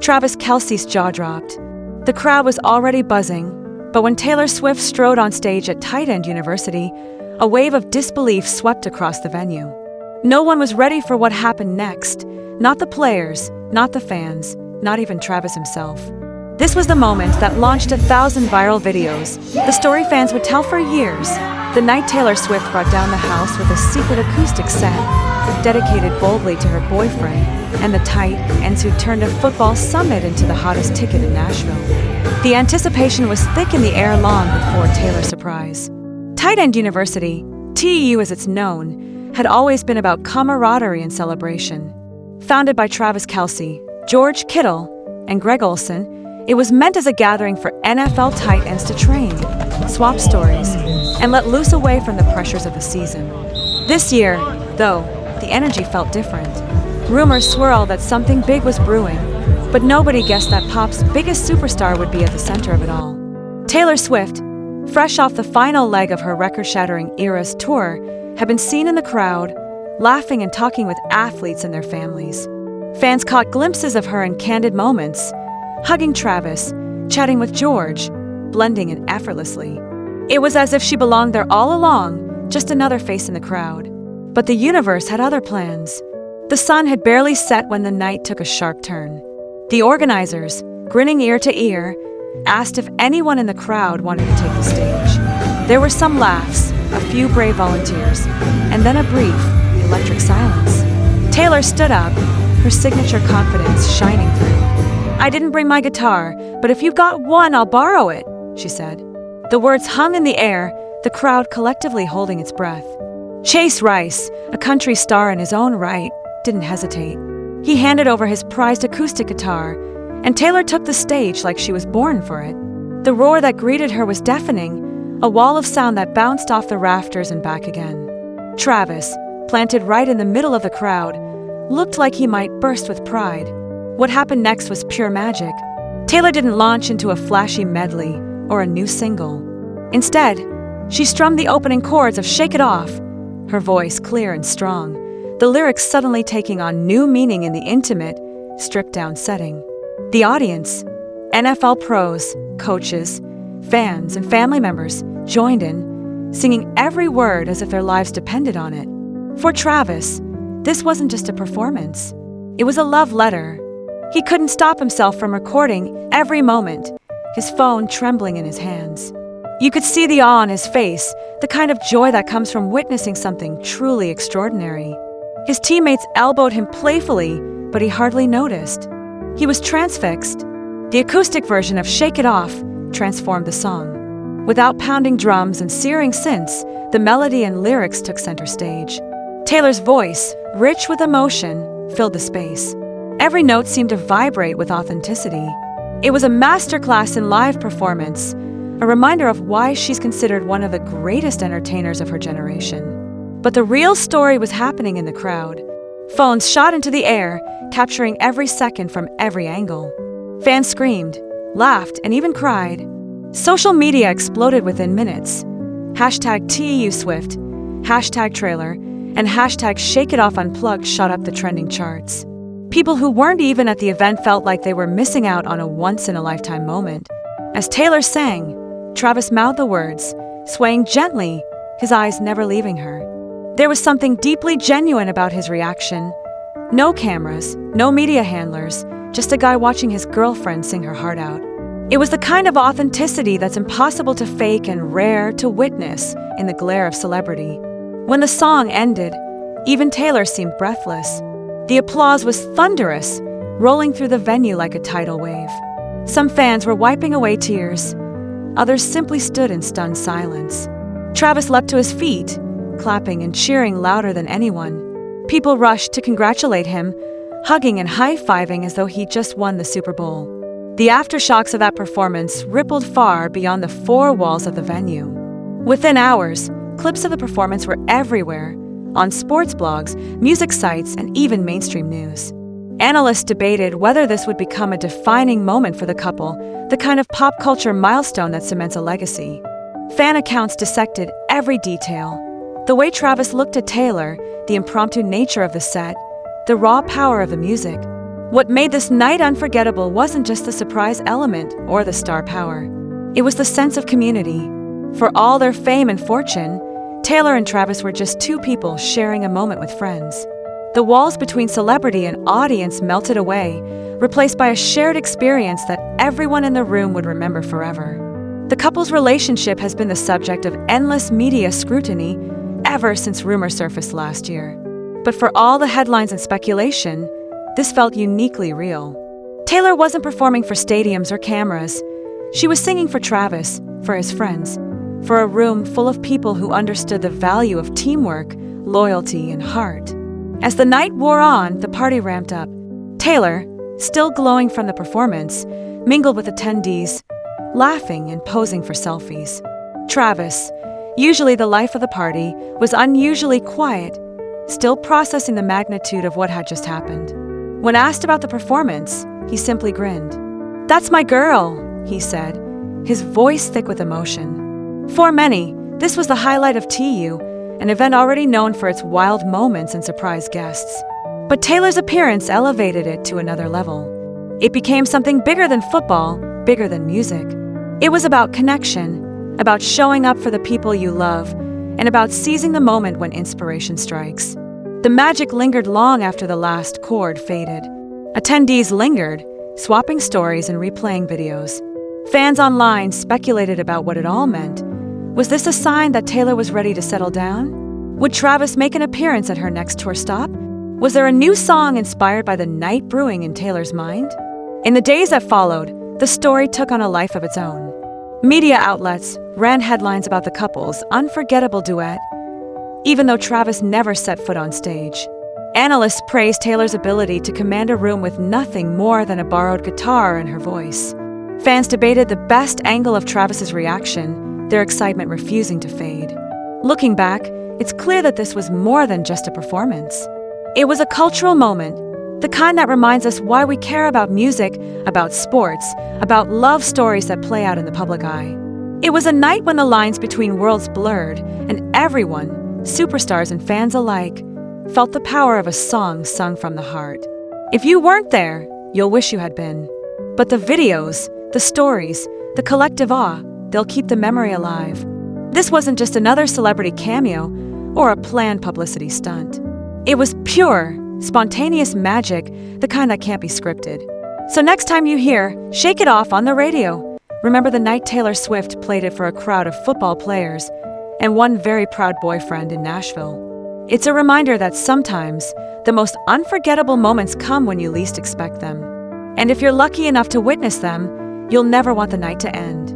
Travis Kelce's jaw dropped. The crowd was already buzzing, but when Taylor Swift strode on stage at TEU University, a wave of disbelief swept across the venue. No one was ready for what happened next. Not the players, not the fans, not even Travis himself. This was the moment that launched 1,000 viral videos, the story fans would tell for years. The night Taylor Swift brought down the house with a secret acoustic set, dedicated boldly to her boyfriend, and the tight ends who turned a football summit into the hottest ticket in Nashville. The anticipation was thick in the air long before Taylor's surprise. TEU University, TEU as it's known, had always been about camaraderie and celebration. Founded by Travis Kelce, George Kittle, and Greg Olsen, it was meant as a gathering for NFL tight ends to train, swap stories, and let loose away from the pressures of the season. This year, though, the energy felt different. Rumors swirled that something big was brewing, but nobody guessed that pop's biggest superstar would be at the center of it all. Taylor Swift, fresh off the final leg of her record-shattering Eras tour, had been seen in the crowd, laughing and talking with athletes and their families. Fans caught glimpses of her in candid moments, hugging Travis, chatting with George, blending in effortlessly. It was as if she belonged there all along, just another face in the crowd. But the universe had other plans. The sun had barely set when the night took a sharp turn. The organizers, grinning ear to ear, asked if anyone in the crowd wanted to take the stage. There were some laughs, a few brave volunteers, and then a brief, electric silence. Taylor stood up, her signature confidence shining through. "I didn't bring my guitar, but if you've got one, I'll borrow it," she said. The words hung in the air, the crowd collectively holding its breath. Chase Rice, a country star in his own right, didn't hesitate. He handed over his prized acoustic guitar, and Taylor took the stage like she was born for it. The roar that greeted her was deafening, a wall of sound that bounced off the rafters and back again. Travis, planted right in the middle of the crowd, looked like he might burst with pride. What happened next was pure magic. Taylor didn't launch into a flashy medley or a new single. Instead, she strummed the opening chords of Shake It Off, her voice clear and strong, the lyrics suddenly taking on new meaning in the intimate, stripped-down setting. The audience, NFL pros, coaches, fans, and family members, joined in, singing every word as if their lives depended on it. For Travis, this wasn't just a performance. It was a love letter. He couldn't stop himself from recording every moment, his phone trembling in his hands. You could see the awe on his face, the kind of joy that comes from witnessing something truly extraordinary. His teammates elbowed him playfully, but he hardly noticed. He was transfixed. The acoustic version of Shake It Off transformed the song. Without pounding drums and searing synths, the melody and lyrics took center stage. Taylor's voice, rich with emotion, filled the space. Every note seemed to vibrate with authenticity. It was a masterclass in live performance, a reminder of why she's considered one of the greatest entertainers of her generation. But the real story was happening in the crowd. Phones shot into the air, capturing every second from every angle. Fans screamed, laughed, and even cried. Social media exploded within minutes. Hashtag TEU Swift, hashtag trailer, and hashtag Shake It Off Unplugged shot up the trending charts. People who weren't even at the event felt like they were missing out on a once-in-a-lifetime moment. As Taylor sang, Travis mouthed the words, swaying gently, his eyes never leaving her. There was something deeply genuine about his reaction. No cameras, no media handlers, just a guy watching his girlfriend sing her heart out. It was the kind of authenticity that's impossible to fake and rare to witness in the glare of celebrity. When the song ended, even Taylor seemed breathless. The applause was thunderous, rolling through the venue like a tidal wave. Some fans were wiping away tears. Others simply stood in stunned silence. Travis leapt to his feet, clapping and cheering louder than anyone. People rushed to congratulate him, hugging and high-fiving as though he'd just won the Super Bowl. The aftershocks of that performance rippled far beyond the four walls of the venue. Within hours, clips of the performance were everywhere, on sports blogs, music sites, and even mainstream news. Analysts debated whether this would become a defining moment for the couple, the kind of pop culture milestone that cements a legacy. Fan accounts dissected every detail. The way Travis looked at Taylor, the impromptu nature of the set, the raw power of the music. What made this night unforgettable wasn't just the surprise element or the star power. It was the sense of community. For all their fame and fortune, Taylor and Travis were just two people sharing a moment with friends. The walls between celebrity and audience melted away, replaced by a shared experience that everyone in the room would remember forever. The couple's relationship has been the subject of endless media scrutiny ever since rumors surfaced last year. But for all the headlines and speculation, this felt uniquely real. Taylor wasn't performing for stadiums or cameras. She was singing for Travis, for his friends, for a room full of people who understood the value of teamwork, loyalty, and heart. As the night wore on, the party ramped up. Taylor, still glowing from the performance, mingled with attendees, laughing and posing for selfies. Travis, usually the life of the party, was unusually quiet, still processing the magnitude of what had just happened. When asked about the performance, he simply grinned. "That's my girl," he said, his voice thick with emotion. For many, this was the highlight of TEU, an event already known for its wild moments and surprise guests. But Taylor's appearance elevated it to another level. It became something bigger than football, bigger than music. It was about connection, about showing up for the people you love, and about seizing the moment when inspiration strikes. The magic lingered long after the last chord faded. Attendees lingered, swapping stories and replaying videos. Fans online speculated about what it all meant. Was this a sign that Taylor was ready to settle down? Would Travis make an appearance at her next tour stop? Was there a new song inspired by the night brewing in Taylor's mind? In the days that followed, the story took on a life of its own. Media outlets ran headlines about the couple's unforgettable duet, even though Travis never set foot on stage. Analysts praised Taylor's ability to command a room with nothing more than a borrowed guitar and her voice. Fans debated the best angle of Travis's reaction, their excitement refusing to fade. Looking back, it's clear that this was more than just a performance. It was a cultural moment, the kind that reminds us why we care about music, about sports, about love stories that play out in the public eye. It was a night when the lines between worlds blurred, and everyone, superstars and fans alike, felt the power of a song sung from the heart. If you weren't there, you'll wish you had been. But the videos, the stories, the collective awe, they'll keep the memory alive. This wasn't just another celebrity cameo or a planned publicity stunt. It was pure, spontaneous magic, the kind that can't be scripted. So next time you hear "Shake It Off" on the radio, remember the night Taylor Swift played it for a crowd of football players and one very proud boyfriend in Nashville. It's a reminder that sometimes the most unforgettable moments come when you least expect them. And if you're lucky enough to witness them, you'll never want the night to end.